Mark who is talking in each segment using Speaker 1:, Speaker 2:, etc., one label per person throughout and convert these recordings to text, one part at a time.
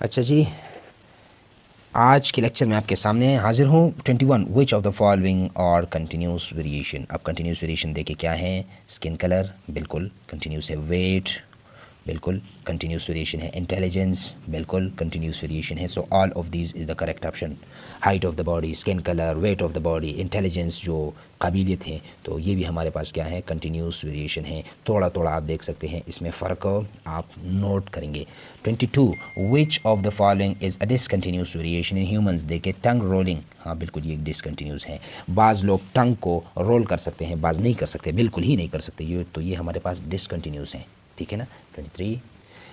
Speaker 1: अच्छा जी, आज के लेक्चर में आपके सामने हाजिर हूँ। 21 विच ऑफ द फॉलोइंग और कंटिन्यूस वेरिएशन। अब कंटिन्यूस वेरिएशन देखे क्या है। स्किन कलर बिल्कुल कंटिन्यूस है। वेट बिल्कुल कंटिन्यूस वेरिएशन है। इंटेलिजेंस बिल्कुल कंटिन्यूस वेरिएशन है। So all of these is the correct option. Height of the body, skin colour, weight of the body, intelligence जो काबिलियत है, तो ये भी हमारे पास क्या है, कंटिन्यूस वेरिएशन है। थोड़ा थोड़ा आप देख सकते हैं इसमें फ़र्क आप नोट करेंगे। 22 विच of the following is a discontinuous variation in humans. देखिए टंग रोलिंग, हाँ बिल्कुल ये डिसकंटिन्यूस है। बाज़ लोग टंग को रोल कर सकते हैं, बाज़ नहीं कर सकते, बिल्कुल ही नहीं कर सकते, ये तो ये हमारे पास डिसकंटिन्यूस हैं, ठीक है ना। 23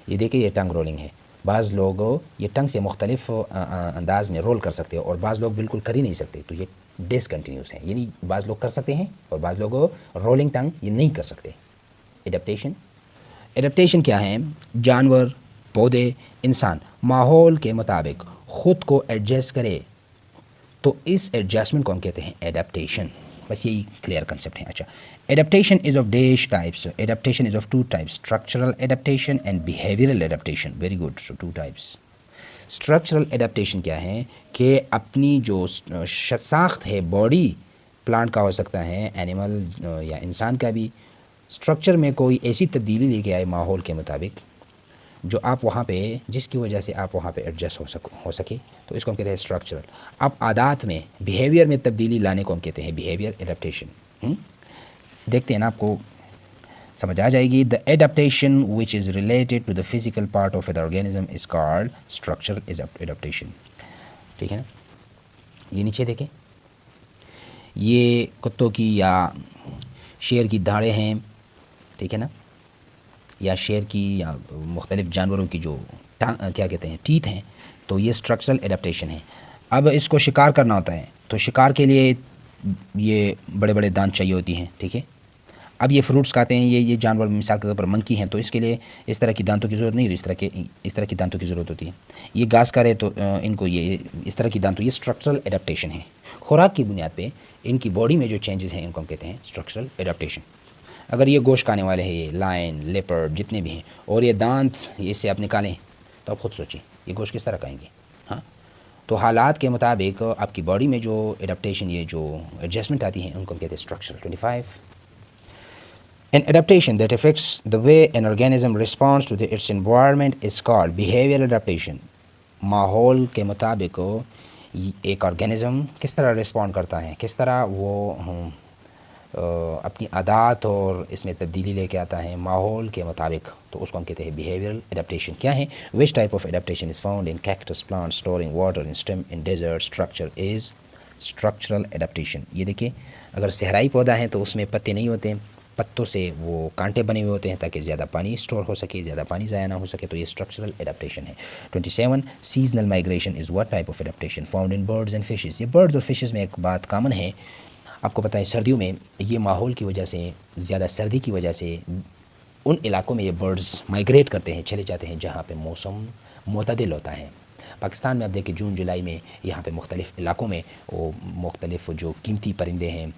Speaker 1: ये देखिए ये टंग रोलिंग है। बाज़ लोग ये टंग से मुख्तलिफ अंदाज में रोल कर सकते हैं और बाज़ लोग बिल्कुल कर ही नहीं सकते, तो ये डिसकंटिन्यूस है। यानी बाज़ लोग कर सकते हैं और बाज़ लोग रोलिंग टंग ये नहीं कर सकते। एडेप्टेशन, एडेप्टेशन क्या है, जानवर, पौधे, इंसान माहौल के मुताबिक ख़ुद को एडजस्ट करे, तो इस एडजस्टमेंट को हम कहते हैं एडेप्टेशन। बस यही क्लियर कंसेप्ट है। अच्छा, adaptation is of dash types. Adaptation is of two types, structural adaptation and behavioural adaptation. Very good, so two types. Structural adaptation क्या है कि अपनी जो साख्त है, बॉडी प्लांट का हो सकता है, एनिमल या इंसान का भी, स्ट्रक्चर में कोई ऐसी तब्दीली लेके आए माहौल के मुताबिक जो आप वहाँ पे, जिसकी वजह से आप वहाँ पे एडजस्ट हो सके, तो इसको हम कहते हैं स्ट्रक्चरल। अब आदात में, बिहेवियर में तब्दीली लाने को हम कहते हैं बिहेवियर एडेप्टेशन। देखते हैं ना, आपको समझ आ जाएगी। The adaptation which is related to the physical part of an organism is called structural adaptation, ठीक है ना। ये नीचे देखें, ये कुत्तों की या शेर की दाढ़ें हैं, ठीक है ना, या शेर की या मुख्तलिफ़ जानवरों की जो क्या कहते हैं, टीथ हैं, तो ये स्ट्रक्चरल एडेप्टेशन है। अब इसको शिकार करना होता है, तो शिकार के लिए ये बड़े बड़े दांत चाहिए होती हैं, ठीक है। अब ये फ्रूट्स खाते हैं, ये जानवर मिसाल के तौर पर मंकी हैं, तो इसके लिए इस तरह की दांतों की ज़रूरत नहीं, इस तरह की दांतों की ज़रूरत होती है। ये घास खा रहे, तो इनको ये इस तरह की दांतों, ये स्ट्रक्चरल एडेप्टेशन है। खुराक की बुनियाद पे इनकी बॉडी में जो चेंजेस हैं, इनको हम कहते हैं स्ट्रक्चरल एडेप्टेशन। अगर ये गोश्त खाने वाले हैं, ये लायन, लेपर्ड जितने भी हैं, और ये दांत ये इससे आप निकालें, तो आप ख़ुद सोचिए ये गोश्त किस तरह खाएंगे। हाँ, तो हालात के मुताबिक आपकी बॉडी में जो एडेप्टेशन, ये जो एडजस्टमेंट आती हैं, उनको हम कहते हैं structural. 25 An adaptation that affects the way an organism responds to its environment is called behavioral adaptation. माहौल के मुताबिक एक ऑर्गेनिज़म किस तरह रिस्पॉन्ड करता है, किस तरह वो अपनी आदत और इसमें तब्दीली लेके आता है माहौल के मुताबिक, तो उसको हम कहते हैं बिहेवियरल एडेप्टेशन। क्या है, which type of adaptation is found in cactus plant storing water in stem in desert structure is structural adaptation. ये देखिए, अगर सहराई पौधा है तो उसमें पत्ते नहीं होते, पत्तों से वो कांटे बने हुए होते हैं ताकि ज़्यादा पानी स्टोर हो सके, ज़्यादा पानी ज़ाया ना हो सके, तो ये स्ट्रक्चरल एडेप्टेशन है। 27 seasonal migration is what type of adaptation found in birds and fishes. ये बर्ड्स और फिशेस में एक बात कामन है, आपको पता है सर्दियों में ये माहौल की वजह से, ज़्यादा सर्दी की वजह से उन इलाकों में ये बर्ड्स माइग्रेट करते हैं, चले जाते हैं जहाँ पे मौसम मुतदिल होता है। पाकिस्तान में आप देखिए जून जुलाई में यहाँ पे मुख्तलिफ़ इलाकों में वो मुख्तलिफ़ जो कीमती परिंदे हैं,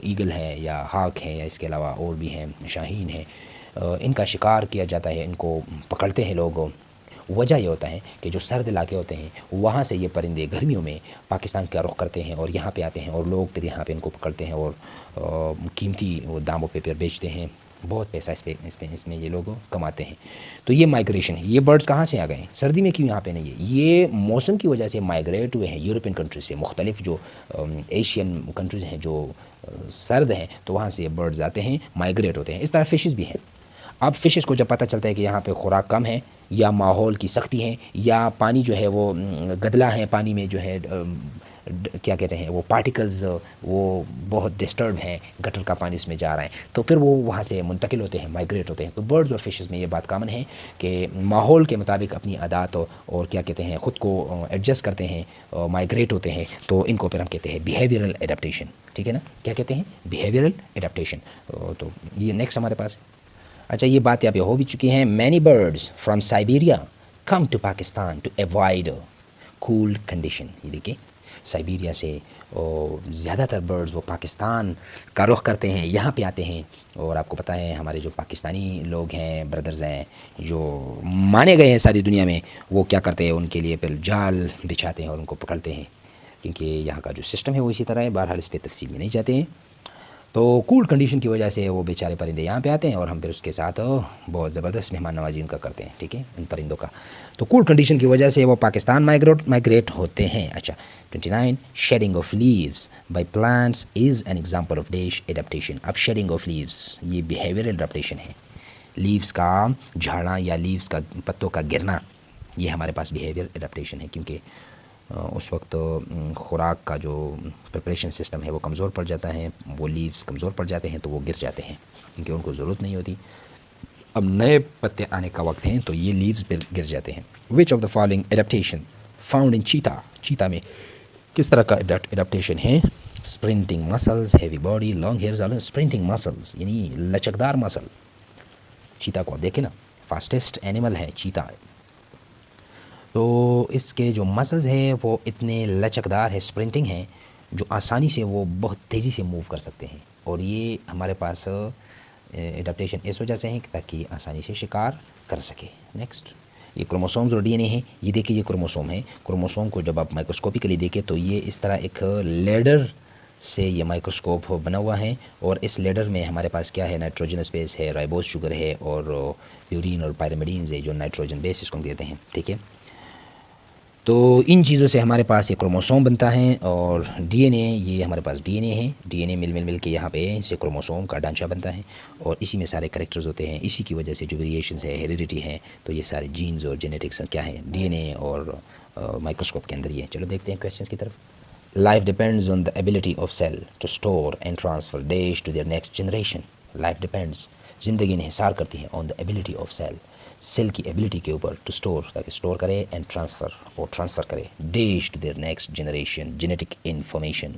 Speaker 1: ईगल हैं या हाक हैं, या इसके अलावा और भी हैं, शाहीन हैं, इनका शिकार किया जाता है, इनको पकड़ते हैं लोग। वजह ये होता है कि जो सर्द इलाके होते हैं वहाँ से ये परिंदे गर्मियों में पाकिस्तान का रुख करते हैं और यहाँ पे आते हैं, और लोग फिर यहाँ पे इनको पकड़ते हैं और कीमती दामों पे फिर बेचते हैं। बहुत पैसा इसमें ये लोग कमाते हैं। तो ये माइग्रेशन है। ये बर्ड्स कहाँ से आ गए, सर्दी में क्यों यहाँ पे नहीं है, ये मौसम की वजह से माइग्रेट हुए हैं यूरोपियन कंट्रीज से। मुख्तलिफ जो एशियन कंट्रीज़ हैं जो सर्द हैं, तो वहाँ से ये बर्ड्स आते हैं, माइग्रेट होते हैं। इस तरह फ़िशेस भी हैं। अब फ़िशेस को जब पता चलता है कि यहाँ पे खुराक कम है, या माहौल की सख्ती है, या पानी जो है वो गदला है, पानी में जो है क्या कहते हैं वो पार्टिकल्स वो बहुत डिस्टर्ब हैं, गटर का पानी इसमें जा रहा है, तो फिर वो वहाँ से मुंतकिल होते हैं, माइग्रेट होते हैं। तो बर्ड्स और फिशेस में ये बात कामन है कि माहौल के मुताबिक अपनी आदत और क्या कहते हैं ख़ुद को एडजस्ट करते हैं, माइग्रेट होते हैं, तो इनको फिर हम कहते हैं बिहेवियरल एडेप्टेशन, ठीक है ना। क्या कहते हैं, बिहेवियरल एडेप्टेशन। तो ये नेक्स्ट हमारे पास। अच्छा, ये बात यहाँ पे हो भी चुकी हैं। Many birds from Siberia come to Pakistan to avoid cool condition. ये देखिए, साइबेरिया से, और ज़्यादातर बर्ड्स वो पाकिस्तान का रुख करते हैं, यहाँ पे आते हैं। और आपको पता है हमारे जो पाकिस्तानी लोग हैं, ब्रदर्स हैं, जो माने गए हैं सारी दुनिया में, वो क्या करते हैं, उनके लिए फिर जाल बिछाते हैं और उनको पकड़ते हैं, क्योंकि यहाँ का जो सिस्टम है वो इसी तरह है। बहरहाल इस पर तफसील में नहीं जाते हैं। तो कूल कंडीशन की वजह से वो बेचारे परिंदे यहाँ पे आते हैं और हम फिर उसके साथ बहुत ज़बरदस्त मेहमान नवाजी उनका करते हैं, ठीक है, उन परिंदों का। तो कूल कंडीशन की वजह से वो पाकिस्तान माइग्रेट होते हैं। अच्छा, 29, shedding of leaves by plants is an example of dash adaptation. अब शेडिंग ऑफ लीव्स ये बिहेवियरल एडेप्टेशन है। लीव्स का झाड़ना या लीव्स का पत्तों का गिरना, ये हमारे पास बिहेवियर एडेप्टेशन है, क्योंकि उस वक्त खुराक का जो प्रिपरेशन सिस्टम है वो कमज़ोर पड़ जाता है, वो लीव्स कमज़ोर पड़ जाते हैं तो वो गिर जाते हैं, क्योंकि उनको ज़रूरत नहीं होती। अब नए पत्ते आने का वक्त है तो ये लीव्स गिर जाते हैं। विच of the following adaptation found in चीता। चीता में किस तरह का एडेप्टेशन है? Sprinting muscles, heavy body, long hairs. All sprinting muscles यानी लचकदार मसल। चीता को आप देखें ना, फास्टेस्ट एनिमल है चीता, तो इसके जो मसल्स हैं वो इतने लचकदार है, स्प्रिंटिंग है, जो आसानी से वो बहुत तेज़ी से मूव कर सकते हैं। और ये हमारे पास एडेप्टेशन इस वजह से है ताकि आसानी से शिकार कर सके। नेक्स्ट, ये क्रोमोसोम्स और डीएनए है। ये देखिए, ये क्रोमोसोम है। क्रोमोसोम को जब आप माइक्रोस्कोपिकली देखें तो ये इस तरह एक लेडर से ये माइक्रोस्कोप बना हुआ है, और इस लेडर में हमारे पास क्या है? नाइट्रोजनस बेस है, राइबोस शुगर है, और प्यूरिन और पायरिमिडीन्स है, जो नाइट्रोजन बेस इसको कहते हैं, ठीक है। तो इन चीज़ों से हमारे पास ये क्रोमोसोम बनता है, और डीएनए, ये हमारे पास डीएनए है। डीएनए मिल के यहाँ पे से क्रोमोसोम का ढांचा बनता है, और इसी में सारे कैरेक्टर्स होते हैं। इसी की वजह से जो वेरिएशंस है, हेरिडिटी है, तो ये सारे जीन्स और जेनेटिक्स क्या है? डीएनए और माइक्रोस्कोप के अंदर ही है। चलो देखते हैं क्वेश्चन की तरफ। Life depends on the ability of cell to store and transfer dash to their next generation. Life depends, ज़िंदगी इन्हिसार करती है, on the ability of cell, cell की एबिलिटी के ऊपर, टू स्टोर, ताकि स्टोर करे, एंड ट्रांसफ़र, और ट्रांसफ़र करे, dash to their next generation, genetic information.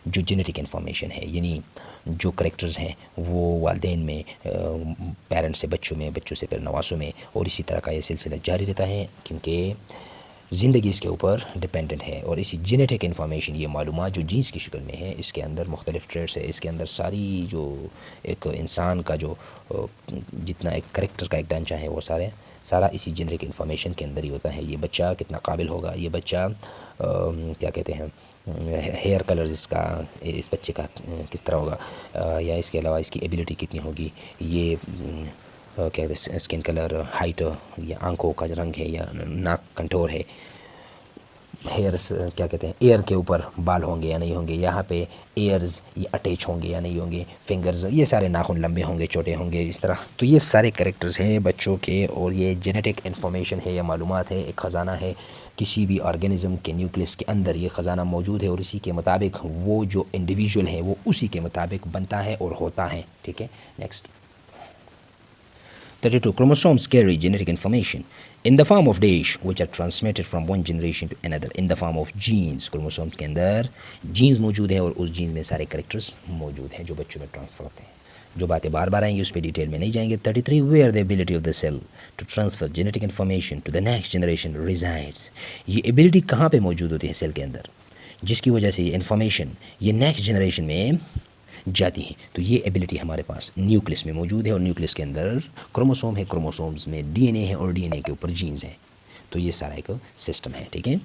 Speaker 1: जो जेनेटिक इन्फॉर्मेशन है यानी जो करेक्टर्स हैं वो वालिदैन में, पेरेंट्स से बच्चों में, बच्चों से फिर नवासों में, और इसी तरह का ये सिलसिला जारी रहता है, क्योंकि ज़िंदगी इसके ऊपर डिपेंडेंट है। और इसी जेनेटिक इन्फॉर्मेशन, ये मालूमात जो जीन्स की शक्ल में है, इसके अंदर मुख्तलिफ ट्रेड्स है, इसके अंदर सारी जो एक इंसान का जो जितना एक करेक्टर का एक ढांचा है वो सारा इसी जेनेटिक इन्फॉर्मेशन के अंदर ही होता है। ये बच्चा कितना काबिल होगा, ये बच्चा क्या कहते हैं, हेयर कलर इसका, इस बच्चे का किस तरह होगा, या इसके अलावा इसकी एबिलिटी कितनी होगी, ये क्या कहते हैं, स्किन कलर, हाइट, या आंखों का रंग है, या नाक कंठोर है, हेयर्स क्या कहते हैं, एयर के ऊपर बाल होंगे या नहीं होंगे, यहाँ पे एयर्स ये अटैच होंगे या नहीं होंगे, फिंगर्स, ये सारे नाखून लंबे होंगे छोटे होंगे, इस तरह। तो ये सारे कैरेक्टर्स हैं बच्चों के, और ये जेनेटिक इन्फॉर्मेशन है या मालूमात है, एक ख़जाना है किसी भी ऑर्गेनिज्म के न्यूक्लियस के अंदर, ये ख़जाना मौजूद है, और इसी के मुताबिक वो जो इंडिविजुअल है वो उसी के मुताबिक बनता है और होता है, ठीक है। Next, 32 chromosomes carry genetic information in the form of dash which are transmitted from one generation to another in the form of genes। chromosomes के अंदर genes मौजूद हैं, और उस genes में सारे characters मौजूद हैं जो बच्चों में ट्रांसफ़र होते हैं। जो बातें बार बार आएंगी उस पर डिटेल में नहीं जाएंगे। 33 where the ability of the cell to transfer genetic information to the next generation resides। ये एबिलिटी कहाँ पे मौजूद होती है सेल के अंदर, जिसकी वजह से ये इन्फॉर्मेशन ये नेक्स्ट जनरेशन में जाती हैं। तो ये एबिलिटी हमारे पास न्यूक्लियस में मौजूद है, और न्यूक्लियस के अंदर क्रोमोसोम है, क्रोमोसोम्स में डीएनए है, और डीएनए के ऊपर जीन्स हैं। तो ये सारा एक सिस्टम है, ठीक है।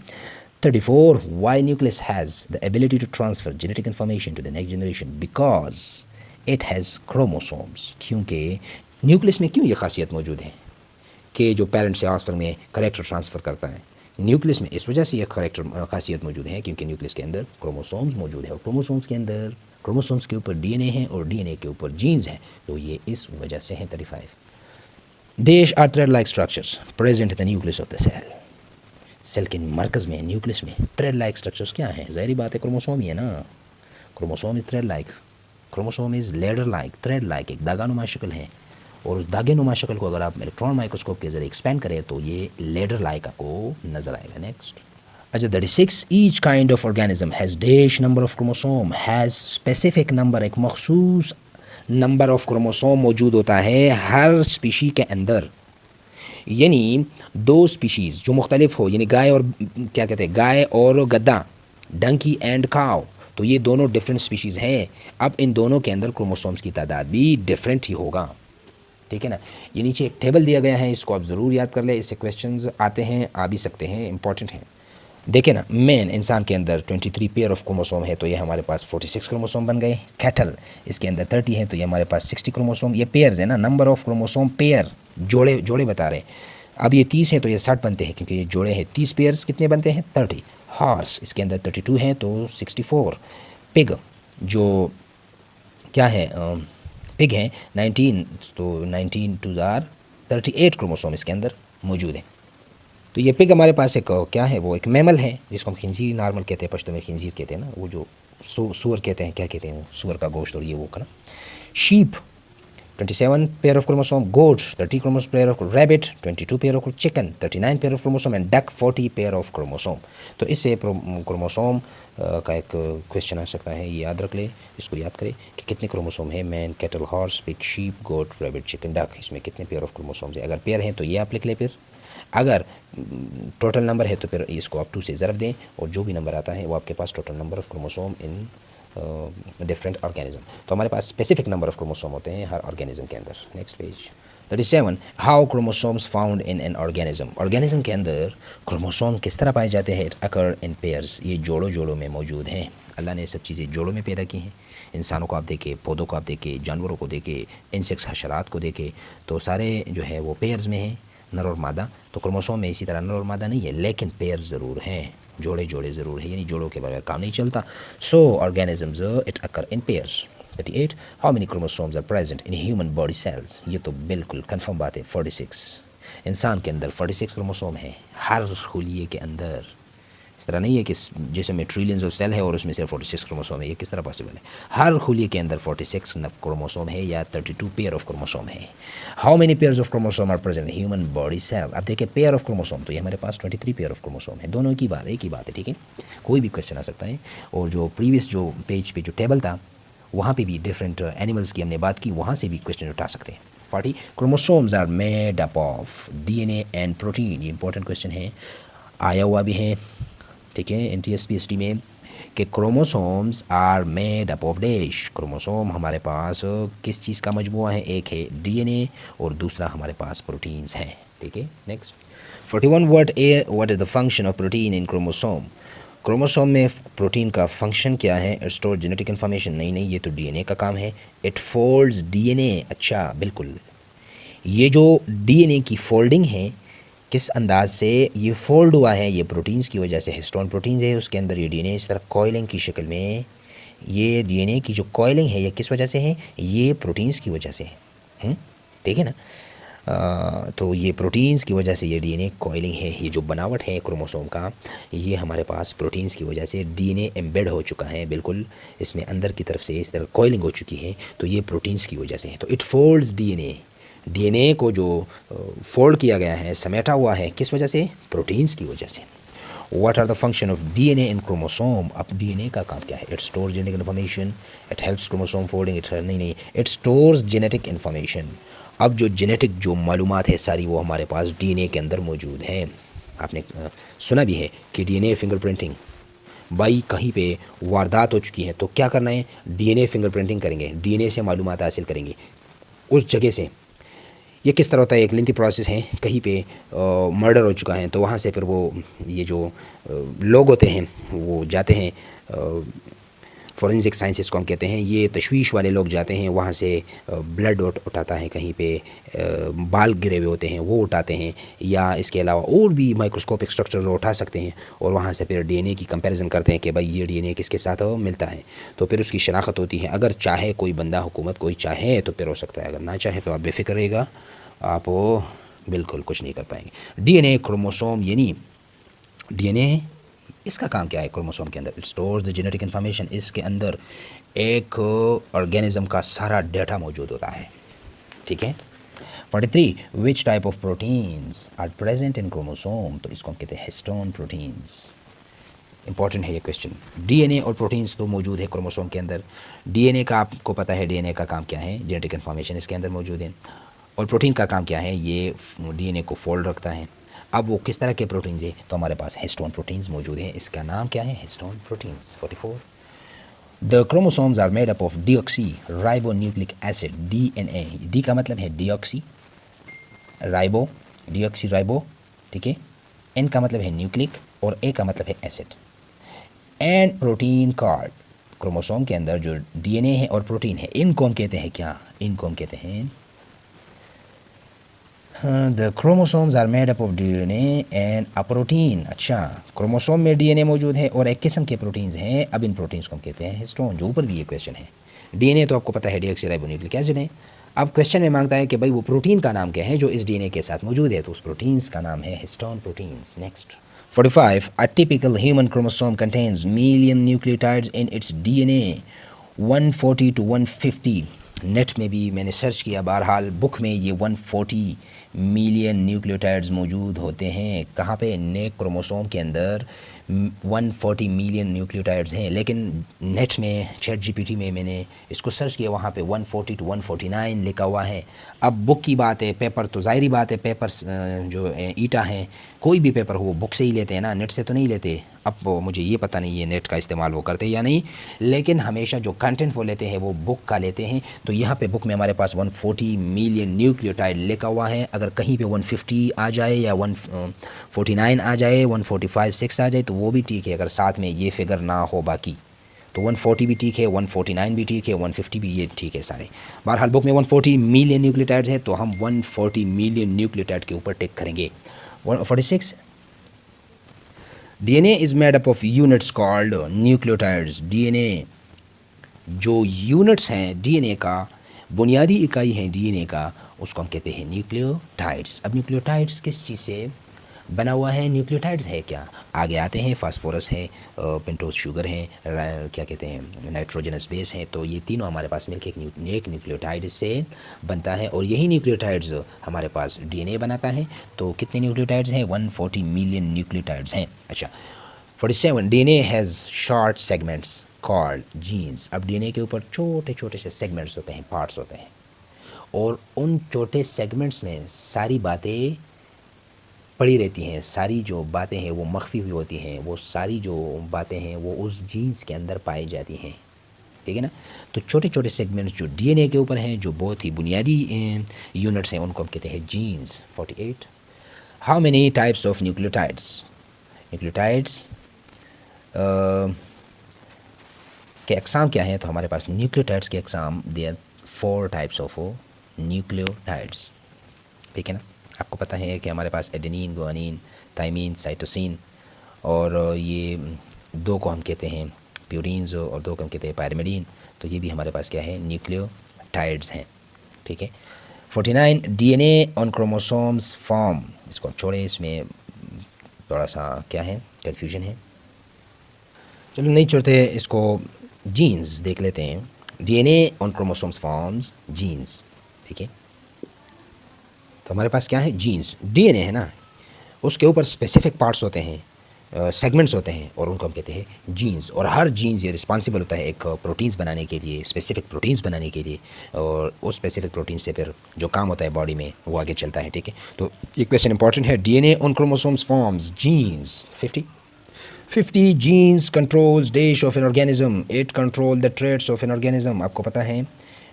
Speaker 1: 34 why nucleus has the ability to transfer genetic information to the next generation because it has chromosomes. क्योंकि न्यूक्लियस में क्यों ये खासियत मौजूद है कि जो पेरेंट से ऑफस्प्रिंग में करेक्टर ट्रांसफ़र करता है, न्यूक्लियस में इस वजह से ये करेक्टर खासियत मौजूद है क्योंकि न्यूक्लियस के अंदर क्रोमोसोम्स मौजूद है, और क्रोमोसोम्स के अंदर क्रोमोसोम्स के ऊपर डीएनए है, और डीएनए के ऊपर जीन्स हैं। तो ये इस वजह से है। 35 dash are thread like structures present in the nucleus of the cell. Cell के मरकज़ में, न्यूक्लियस में थ्रेड लाइक स्ट्रक्चर्स क्या हैं? ज़ाहिर बात है क्रोमोसोम ही है ना। Chromosome is thread like, chromosome is ladder like, thread like, एक धागा नुमा शक्ल है, और उस धागे नुमा शक्ल को अगर आप इलेक्ट्रॉन माइक्रोस्कोप के ज़रिए एक्सपेंड करें तो ये लेडर लाइक आपको नज़र आएगा। नेक्स्ट, अच्छा 36 each kind of organism has dash number of chromosome, has specific number, एक मखसूस नंबर ऑफ क्रोमोसोम मौजूद होता है हर स्पीशी के अंदर। यानी दो स्पीशीज़ जो मुख्तलिफ हो, यानी गाय और क्या कहते हैं, गाय और गद्दा, डंकी एंड काव, तो ये दोनों डिफरेंट स्पीशीज़ हैं। अब इन दोनों के अंदर क्रोमोसोम्स की तादाद भी डिफरेंट ही होगा, ठीक है ना। ये नीचे एक टेबल दिया गया है, इसको आप ज़रूर याद कर लें, इससे क्वेश्चंस आते हैं, आ भी सकते हैं, इंपॉर्टेंट हैं। देखें ना, मैन इंसान के अंदर 23 पेयर ऑफ क्रोमोसोम है, तो ये हमारे पास 46 क्रोमोसोम बन गए। कैटल इसके अंदर 30 है, तो ये हमारे पास 60 क्रोमोसोम। ये पेयर्स है ना, नंबर ऑफ क्रोमोसोम पेयर, जोड़े जोड़े बता रहे हैं। अब ये 30 है तो ये 60 बनते हैं, क्योंकि ये जोड़े हैं। 30 पेयर्स कितने बनते हैं? 30। हॉर्स इसके अंदर 32 हैं, तो 64। पिग जो क्या है, पिग है 19, तो 19 टू ज़ार 38 क्रोमोसोम इसके अंदर मौजूद हैं। तो ये पिग हमारे पास एक क्या है, वो एक मैमल है, जिसको हम खिंजीर नॉर्मल कहते हैं, पश्तो में खिंजीर कहते हैं ना, वो जो सूअर कहते हैं, क्या कहते हैं वो, सूअर का गोश्त, और ये वो का ना। Sheep 27 pair of chromosome, goat 30 chromosome pair of, rabbit 22 pair of, chicken 39 pair of chromosome and duck 40 pair of chromosome. तो इससे क्रोमोसोम का एक क्वेश्चन आ सकता है, ये याद रख ले, इसको याद करें कि कितने क्रोमोसोम है, man, cattle, horse, pig, sheep, goat, rabbit, chicken, duck, इसमें कितने पेयर ऑफ क्रोमोसोम्स है। अगर पेयर हैं तो ये आप लिख ले, फिर अगर टोटल नंबर है तो फिर इसको आप 2 से ज़रब दें, और जो भी नंबर आता है वो आपके पास total number of chromosome in different organism. तो हमारे पास स्पेसिफिक नंबर ऑफ क्रोमोसोम होते हैं हर ऑर्गेनिज्म के अंदर। Next page 37, how chromosomes found in an organism. Organism के अंदर क्रोमोसोम किस तरह पाए जाते हैं? इट अकर इन पेयर्स, ये जोड़ों जोड़ों में मौजूद हैं। अल्लाह ने सब चीज़ें जोड़ों में पैदा की हैं। इंसानों को आप देखें, पौधों को आप देखें, जानवरों को देखें, इंसेक्ट्स हशरात को देखें, तो सारे जो है वो पेयर्स में हैं, नर और मादा। तो क्रोमोसोम में इसी तरह नर और मादा नहीं है, लेकिन पेयर्स ज़रूर हैं, जोड़े जोड़े ज़रूर है, यानी जोड़ों के बगैर काम नहीं चलता। So organisms it occur in pairs. 38, how many chromosomes are present in human body cells. ये तो बिल्कुल कंफर्म बात है, 46। इंसान के अंदर 46 क्रोमोसोम है, हर खुलिये के अंदर। इस तरह नहीं है कि जैसे में ट्रिलियंस ऑफ सेल है और उसमें सिर्फ 46 क्रोमोसोम है, ये किस तरह पॉसिबल है? हर खुलिये के अंदर 46 क्रोमोसोम है, या 32 पेयर ऑफ क्रोमोसोम है। How many pairs of chromosome are present in human body cell. अब देखिए पेयर ऑफ क्रोमोसोम, तो ये हमारे पास 23 पेयर ऑफ क्रोमोसोम है। दोनों की बात एक ही बात है, ठीक है, कोई भी क्वेश्चन आ सकता है। और जो प्रीवियस जो पेज पे जो टेबल था, वहाँ पे भी डिफरेंट एनिमल्स की हमने बात की, वहाँ से भी क्वेश्चन उठा सकते हैं। 40, chromosomes are made up of DNA and protein. ये इंपॉर्टेंट क्वेश्चन है, आया हुआ भी है, ठीक है, एनटीएसपीएसटी में, कि chromosomes are made up of dash. Chromosome हमारे पास किस चीज़ का मजमुआ है? एक है डीएनए और दूसरा हमारे पास प्रोटीन्स हैं, ठीक है। Next 41, what is the function of protein in chromosome. Chromosome में प्रोटीन का फंक्शन क्या है? It store genetic information. नहीं, ये तो डीएनए का काम है। It folds DNA. अच्छा, बिल्कुल, ये जो डीएनए की फोल्डिंग है, किस अंदाज से ये फोल्ड हुआ है? ये प्रोटीन्स की वजह से। हिस्टोन प्रोटीन्स है उसके अंदर, ये डीएनए इस तरह कॉइलिंग की शक्ल में, ये डीएनए की जो कॉइलिंग है ये किस वजह से है? ये प्रोटीन्स की वजह से है, ठीक है ना। तो ये प्रोटीन्स की वजह से ये डीएनए कॉइलिंग है। ये जो बनावट है क्रोमोसोम का, ये हमारे पास प्रोटीन्स की वजह से डीएनए एम्बेड हो चुका है, बिल्कुल इसमें अंदर की तरफ से इस तरह कॉइलिंग हो चुकी है, तो ये प्रोटीन्स की वजह से है। तो इट फोल्ड्स डीएनए, डीएनए को जो फोल्ड किया गया है, समेटा हुआ है, किस वजह से? प्रोटीन्स की वजह से। What are the function of DNA in chromosome. अब डीएनए का काम क्या है? It stores genetic information, it helps chromosome folding. It stores genetic information. अब जो जेनेटिक जो मालूमात है सारी, वो हमारे पास डीएनए के अंदर मौजूद है। आपने सुना भी है कि डीएनए फिंगरप्रिंटिंग, भाई कहीं पे वारदात हो चुकी है तो क्या करना है? डीएनए फिंगरप्रिंटिंग करेंगे, डीएनए से मालूमात हासिल करेंगे उस जगह से। ये किस तरह होता है? एक लेंथी प्रोसेस है, कहीं पे मर्डर हो चुका है तो वहाँ से फिर वो ये जो लोग होते हैं वो जाते हैं, फॉरेंसिक साइंसेस को हम कहते हैं, ये तशवीश वाले लोग जाते हैं, वहाँ से ब्लड उठाता है, कहीं पे बाल गिरे हुए होते हैं वो उठाते हैं, या इसके अलावा और भी माइक्रोस्कोपिक स्ट्रक्चर उठा सकते हैं, और वहाँ से फिर डीएनए की कंपैरिजन करते हैं कि भाई ये डीएनए किसके साथ मिलता है, तो फिर उसकी शनाख्त होती है। अगर चाहे कोई बंदा, हुकूमत कोई चाहे तो फिर हो सकता है, अगर ना चाहे तो आप बेफिक्र रहेगा, आप बिल्कुल कुछ नहीं कर पाएंगे। डीएनए क्रोमोसोम, यानी डीएनए इसका काम क्या है क्रोमोसोम के अंदर? It stores the genetic information. इसके अंदर एक ऑर्गेनिज्म का सारा डेटा मौजूद होता है, ठीक है। 43, which type of proteins are present in chromosome. तो इसको हम कहते हैं हिस्टोन प्रोटीन्स। इंपॉर्टेंट है ये क्वेश्चन। डीएनए और प्रोटीन्स तो मौजूद है क्रोमोसोम के अंदर। डीएनए का आपको पता है, डीएनए का काम क्या है? जेनेटिक इन्फॉर्मेशन इसके अंदर मौजूद है। और प्रोटीन का काम क्या है? ये डीएनए को फोल्ड रखता है। अब वो किस तरह के प्रोटीन्स है, तो हमारे पास हिस्टोन प्रोटीन्स मौजूद हैं। इसका नाम क्या है, histone proteins. 44 the chromosomes are made up of deoxy ribonucleic acid, DNA। D का मतलब है डीऑक्सी, राइबो, डीऑक्सी राइबो, ठीक है। एन का मतलब है न्यूक्लिक और ए का मतलब है acid. And protein card, chromosome के अंदर जो DNA है और प्रोटीन है, इनको हम कहते हैं क्या, इनको हम कहते हैं the chromosomes are made up of DNA and a protein. अच्छा, क्रोमोसोम में DNA मौजूद है और एक किस्म के प्रोटीन्स हैं। अब इन प्रोटीन्स को हम कहते हैं हिस्टोन, जो ऊपर भी ये क्वेश्चन है। DNA तो आपको पता है डीऑक्सीराइबोन्यूक्लिक एसिड है। अब क्वेश्चन में मांगता है कि भाई वो प्रोटीन का नाम क्या है जो इस DNA के साथ मौजूद है, तो उस प्रोटीन्स का नाम है histone proteins. Next 45 a typical human chromosome contains million nucleotides in its DNA 140 to 150। Net में भी मैंने सर्च किया, बहरहाल बुक में ये 140 मिलियन न्यूक्लियोटाइड्स मौजूद होते हैं। कहाँ पे, नेक क्रोमोसोम के अंदर 140 मिलियन न्यूक्लियोटाइड्स हैं। लेकिन नेट में चैट जीपीटी में मैंने इसको सर्च किया, वहाँ पे 140 to 149 लिखा हुआ है। अब बुक की बात है, पेपर तो ज़ाहिरी बात है, पेपर जो ईटा हैं, कोई भी पेपर हो वो बुक से ही लेते हैं ना, नेट से तो नहीं लेते। अब मुझे ये पता नहीं है नेट का इस्तेमाल वो करते हैं या नहीं, लेकिन हमेशा जो कंटेंट वो लेते हैं वो बुक का लेते हैं। तो यहाँ पे बुक में हमारे पास 140 मिलियन न्यूक्लियोटाइड लिखा हुआ है। अगर कहीं पे 150 आ जाए या 149 आ जाए, 145 6 आ जाए तो वो भी ठीक है, अगर साथ में ये फिगर ना हो बाकी तो 140 भी ठीक है, 149 भी ठीक है, 150 भी ये ठीक है सारे। बहरहाल बुक में 140 मिलियन न्यूक्लियोटाइड्स है, तो हम 140 मिलियन न्यूक्लियोटाइड के ऊपर टिक करेंगे। 46 DNA is made up of units called nucleotides. DNA जो यूनिट्स हैं DNA का, बुनियादी इकाई है DNA का, उसको हम कहते हैं न्यूक्लियोटाइड्स। अब न्यूक्लियोटाइड्स किस चीज़ से बना हुआ है, न्यूक्लियोटाइड्स है क्या, आगे आते हैं। फास्फोरस है, पेंटोज शुगर है, क्या कहते हैं, नाइट्रोजनस बेस है। तो ये तीनों हमारे पास मिलकर एक न्यूक्लियोटाइड से बनता है, और यही न्यूक्लियोटाइड्स हमारे पास DNA बनाता है। तो कितने न्यूक्लियोटाइड्स हैं, 140 मिलियन न्यूक्लियोटाइड्स हैं। अच्छा 47 DNA has short segments called jeans. अब DNA के ऊपर छोटे छोटे से सेगमेंट्स होते हैं, पार्ट्स होते हैं, और उन छोटे सेगमेंट्स में सारी बातें पड़ी रहती हैं। सारी जो बातें हैं वो मख्फी हुई होती हैं, वो सारी जो बातें हैं वो उस जीन्स के अंदर पाई जाती हैं, ठीक है ना। तो छोटे छोटे सेगमेंट्स जो DNA के ऊपर हैं, जो बहुत ही बुनियादी यूनिट्स हैं, उनको हम कहते हैं genes. 48 how many types of nucleotides. Nucleotides के अक़साम क्या हैं, तो हमारे पास न्यूक्लियोटाइड्स के अक़साम देयर 4 टाइप्स ऑफ न्यूक्लियोटाइड्स, ठीक है ना। आपको पता है कि हमारे पास एडेनिन, गुआनिन, थाइमिन, साइटोसिन, और ये 2 को हम कहते हैं प्यूरिन्स और 2 को हम कहते हैं पायरिमिडीन। तो ये भी हमारे पास क्या है, न्यूक्लियोटाइड्स हैं, ठीक है। 49 DNA ऑन क्रोमोसोम्स फॉर्म। इसको छोड़े, इसमें थोड़ा सा क्या है, कन्फ्यूजन है, चलो नहीं छोड़ते इसको, जीन्स देख लेते हैं। DNA on chromosomes forms genes, ठीक है। तो हमारे पास क्या है, जीन्स, DNA है ना, उसके ऊपर स्पेसिफिक पार्ट्स होते हैं, सेगमेंट्स होते हैं, और उनको हम कहते हैं जीन्स। और हर जीन्स ये रिस्पॉन्सिबल होता है एक प्रोटीन्स बनाने के लिए, स्पेसिफिक प्रोटीन्स बनाने के लिए, और उस स्पेसिफिक प्रोटीन से फिर जो काम होता है बॉडी में वो आगे चलता है, ठीक है। तो ये क्वेश्चन इंपॉर्टेंट है, DNA on chromosomes forms genes. 50 genes controls dash of an organism, it control the traits of an organism। आपको पता है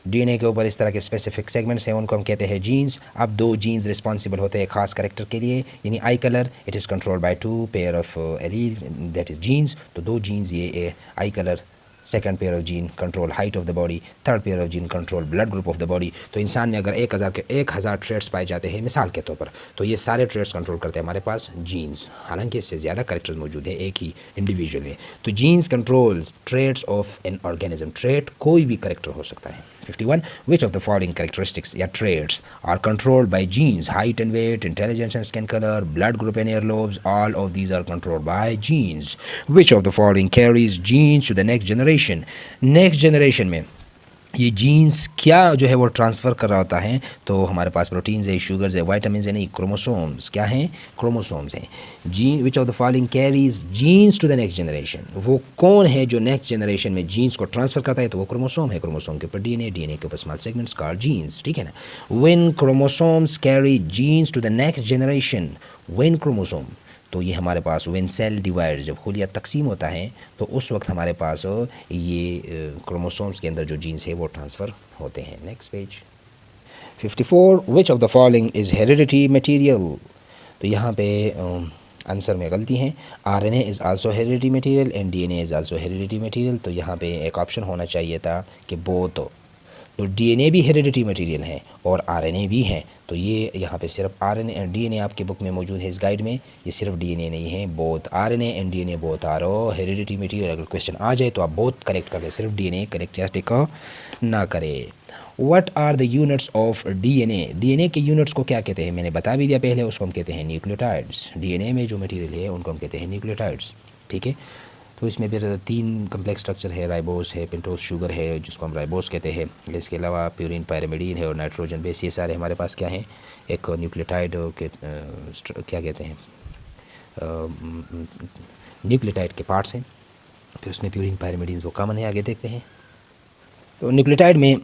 Speaker 1: DNA के ऊपर इस तरह के स्पेसिफिक सेगमेंट्स हैं, उनको हम कहते हैं जीन्स। अब 2 जीन्स रिस्पॉन्सिबल होते हैं खास करेक्टर के लिए, यानी eye colour it is controlled by 2 pair of allele, that is genes. तो 2 जीन्स ये eye colour, second pair of gene control height of the body, third pair of gene control blood group of the body. तो इंसान में अगर 1000 traits पाए जाते हैं मिसाल के तौर पर, तो ये सारे ट्रेट्स कंट्रोल करते हैं हमारे पास जीन्स। हालांकि इससे ज़्यादा करेक्टर्स मौजूद हैं एक ही इंडिविजुअल में। तो genes controls traits of an organism. Trait कोई भी करेक्टर हो सकता है। 51 which of the following characteristics या traits are controlled by genes? height and weight, intelligence and skin color, blood group and earlobes, all of these are controlled by genes. Which of the following carries genes to the next generation? Next generation में ये jeans क्या जो है वो transfer कर रहा होता है, तो हमारे पास प्रोटीन्स है, शुगर्स है, वाइटामिन है, नहीं क्रोमोसोम्स क्या हैं, क्रोमोसोम्स हैं। Gene which of the following carries genes to the next generation, वो कौन है जो नेक्स्ट जनरेशन में जीन्स को ट्रांसफ़र करता है, तो वो क्रोमोसोम है। क्रोमोसोम के ऊपर डीएनए, डीएनए के ऊपर स्मॉल सेगमेंट्स कॉल्ड जीन्स, ठीक है ना। When chromosomes carry genes to the next generation, when chromosome, तो ये हमारे पास व्हेन सेल डिवाइड, जब खुलिया तकसीम होता है तो उस वक्त हमारे पास ये क्रोमोसोम्स के अंदर जो जीन्स है वो ट्रांसफ़र होते हैं। Next page 54, which of the following is heredity material, तो यहाँ पे आंसर में गलती है। RNA is also heredity material and DNA is also heredity material, तो यहाँ पे एक ऑप्शन होना चाहिए था कि बोथ, तो डीएनए भी हेरिडिटी मटेरियल है और आरएनए भी है, तो ये यहाँ पे सिर्फ आरएनए एंड डीएनए आपके बुक में मौजूद है इस गाइड में, ये सिर्फ डीएनए नहीं है, both RNA and DNA both are heredity material. अगर क्वेश्चन आ जाए तो आप बोथ करेक्ट कर ले, सिर्फ डीएनए करेक्ट या टिक ना करें। What are the units of DNA, DNA के यूनिट्स को क्या कहते हैं, मैंने बता भी दिया पहले, उसको हम कहते हैं न्यूक्लियोटाइड्स। डीएनए में जो मटेरियल है उनको हम कहते हैं न्यूक्लियोटाइड्स, ठीक है। तो इसमें फिर 3 कम्प्लेक्स स्ट्रक्चर है, राइबोस है, पेंटोस शुगर है जिसको हम राइबोस कहते हैं, इसके अलावा प्यूरिन पायरिमिडीन है और नाइट्रोजन बेस, ये सारे हमारे पास क्या हैं, एक न्यूक्लियोटाइड के क्या कहते हैं, न्यूक्लियोटाइड के पार्ट्स हैं। फिर उसमें प्यूरिन पायरिमिडीन वो कॉमन है, आगे देखते हैं। तो न्यूक्लियोटाइड में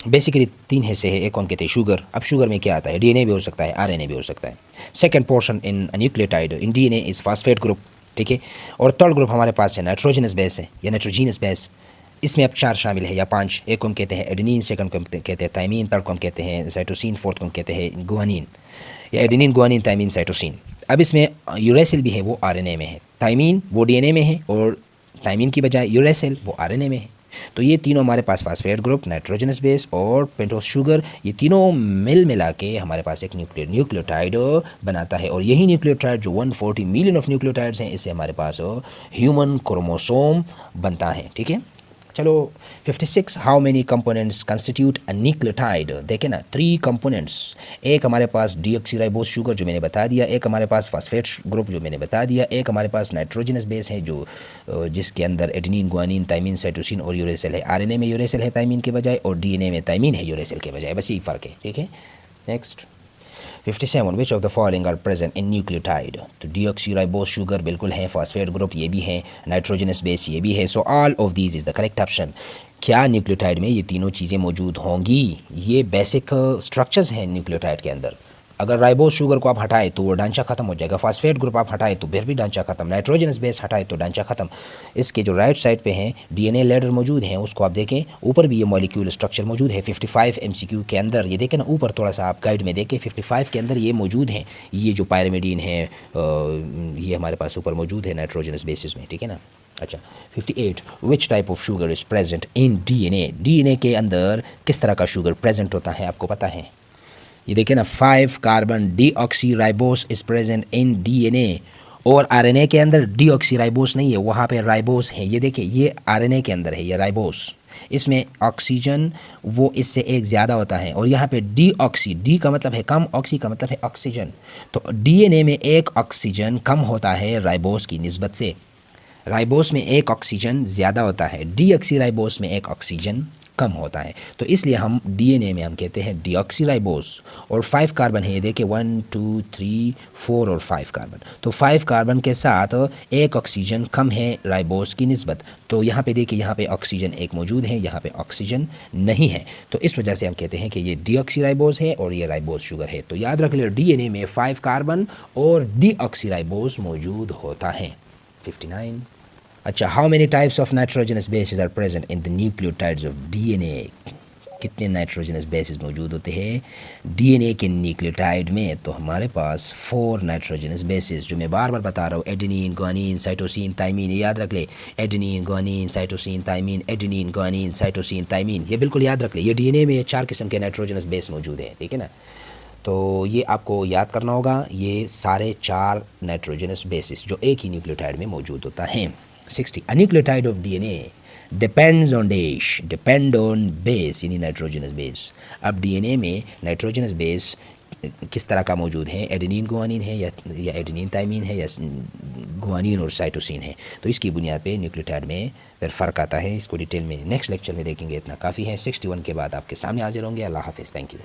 Speaker 1: बेसिकली 3 हिस्से हैं, एक कौन कहते हैं शुगर। अब शुगर में क्या आता है, डीएनए भी हो सकता है, आरएनए भी हो सकता है। Second portion in nucleotide in DNA is phosphate group, ठीक है। और थर्ड ग्रुप हमारे पास है नाइट्रोजनस बेस है या नाइट्रोजीनस बेस, इसमें अब 4 शामिल है या 5, एक को हम कहते हैं एडेनिन, सेकंड को हम कहते हैं थाइमिन, थर्ड को हम कहते हैं साइटोसिन, फोर्थ को हम कहते हैं गुआनिन या एडेनिन, गुआनिन, थाइमिन, साइटोसिन। अब इसमें यूरेसिल भी है, वो आरएनए में है, थाइमिन वो डीएनए में है और थाइमिन की बजाय यूरेसिल वो आरएनए में है। तो ये तीनों हमारे पास फास्फेट ग्रुप, नाइट्रोजनस बेस और पेंटोस शुगर, ये तीनों मिला के हमारे पास एक न्यूक्लियोटाइड बनाता है। और यही न्यूक्लियोटाइड जो 140 मिलियन ऑफ न्यूक्लियोटाइड्स हैं, इससे हमारे पास ह्यूमन क्रोमोसोम बनता है, ठीक है। चलो 56, how many components constitute a nucleotide, देखें ना 3 कंपोनेंट्स, एक हमारे पास डीऑक्सीराइबोस शुगर जो मैंने बता दिया, एक हमारे पास फास्फेट ग्रुप जो मैंने बता दिया, एक हमारे पास नाइट्रोजनस बेस है जो जिसके अंदर एडेनिन, गुआनिन, थाइमिन, साइटोसिन और यूरेसिल है। आरएनए में यूरेसिल है थाइमिन के बजाय और डीएनए में थाइमिन है यूरेसिल के बजाय, बस यही फ़र्क है, ठीक है। Next 57, which of the following are present in nucleotide, तो डीऑक्सीराइबोस शुगर बिल्कुल है, फास्फेट ग्रुप ये भी है, नाइट्रोजनस बेस ये भी है, so all of these is the correct option. क्या न्यूक्लियोटाइड में ये तीनों चीज़ें मौजूद होंगी, ये बेसिक स्ट्रक्चर्स हैं न्यूक्लियोटाइड के अंदर। अगर राइबोस शुगर को आप हटाए तो वो ढांचा खत्म हो जाएगा, फास्फेट ग्रुप आप हटाए तो फिर भी ढांचा खत्म, नाइट्रोजनस बेस हटाए तो ढांचा खत्म। इसके जो राइट साइड पे हैं डीएनए लेडर मौजूद हैं, उसको आप देखें, ऊपर भी ये मॉलिक्यूल स्ट्रक्चर मौजूद है 55 एमसीक्यू के अंदर, ये देखें ना ऊपर थोड़ा सा आप गाइड में देखें 55 के अंदर ये मौजूद हैं। ये जो पायरिमिडीन है ये हमारे पास ऊपर मौजूद है नाइट्रोजनस बेसिस में, ठीक है ना। अच्छा 58, विच type of sugar is present in DNA, DNA के अंदर किस तरह का शुगर प्रेजेंट होता है आपको पता है। ये देखिए ना 5 carbon deoxyribose is present in DNA, और आरएनए के अंदर डीऑक्सीराइबोस नहीं है, वहाँ पे राइबोस है। ये देखिए ये आरएनए के अंदर है, ये राइबोस, इसमें ऑक्सीजन वो इससे एक ज़्यादा होता है, और यहाँ पे डीऑक्सी, डी का मतलब है कम, ऑक्सी का मतलब है ऑक्सीजन, तो डीएनए में एक ऑक्सीजन कम होता है राइबोस की निस्बत से, राइबोस में एक ऑक्सीजन ज़्यादा होता है, डीऑक्सीराइबोस में एक ऑक्सीजन कम होता है, तो इसलिए हम डीएनए में हम कहते हैं डीऑक्सीराइबोस। और 5 कार्बन है, ये देखिए 1 2 3 4 और 5 कार्बन, तो 5 कार्बन के साथ एक ऑक्सीजन कम है राइबोस की निस्बत, तो यहाँ पे देखिए यहाँ पे ऑक्सीजन एक मौजूद है, यहाँ पे ऑक्सीजन नहीं है, तो इस वजह से हम कहते हैं कि ये डीऑक्सीराइबोस है और ये राइबोस शुगर है। तो याद रख ले डीएनए में 5 कार्बन और डीऑक्सीराइबोस मौजूद होता है। 59, अच्छा how many types of nitrogenous bases are present in the nucleotides of DNA, कितने नाइट्रोजनस बेसिस मौजूद होते हैं डीएनए के न्यूक्लियोटाइड में, तो हमारे पास 4 नाइट्रोजनस बेसिस, जो मैं बार बार बता रहा हूँ, एडेनिन, गुआनिन, साइटोसिन, थाइमिन, याद रख ले, adenine, guanine, cytosine, thymine, adenine, guanine, cytosine, thymine, ये बिल्कुल याद रख ले, ये डीएनए में 4 किस्म के नाइट्रोजनस बेस मौजूद हैं, ठीक है ना। तो ये आपको याद करना होगा, ये सारे 4 नाइट्रोजनस बेसिस जो एक ही न्यूक्लियोटाइड में मौजूद होता है। 60, a nucleotide of DNA depends on depend on base यानी नाइट्रोजनस बेस। अब डीएनए में नाइट्रोजनस बेस किस तरह का मौजूद है, एडेनिन गुआनिन है या एडेनिन थाइमिन है या गुआनिन और साइटोसिन है। तो इसकी बुनियाद पे न्यूक्लियोटाइड में फिर फ़र्क आता है। इसको डिटेल में नेक्स्ट लेक्चर में देखेंगे। इतना काफ़ी है। 61 के बाद आपके सामने हाजिर होंगे। अल्लाह हाफ़िज़। Thank you.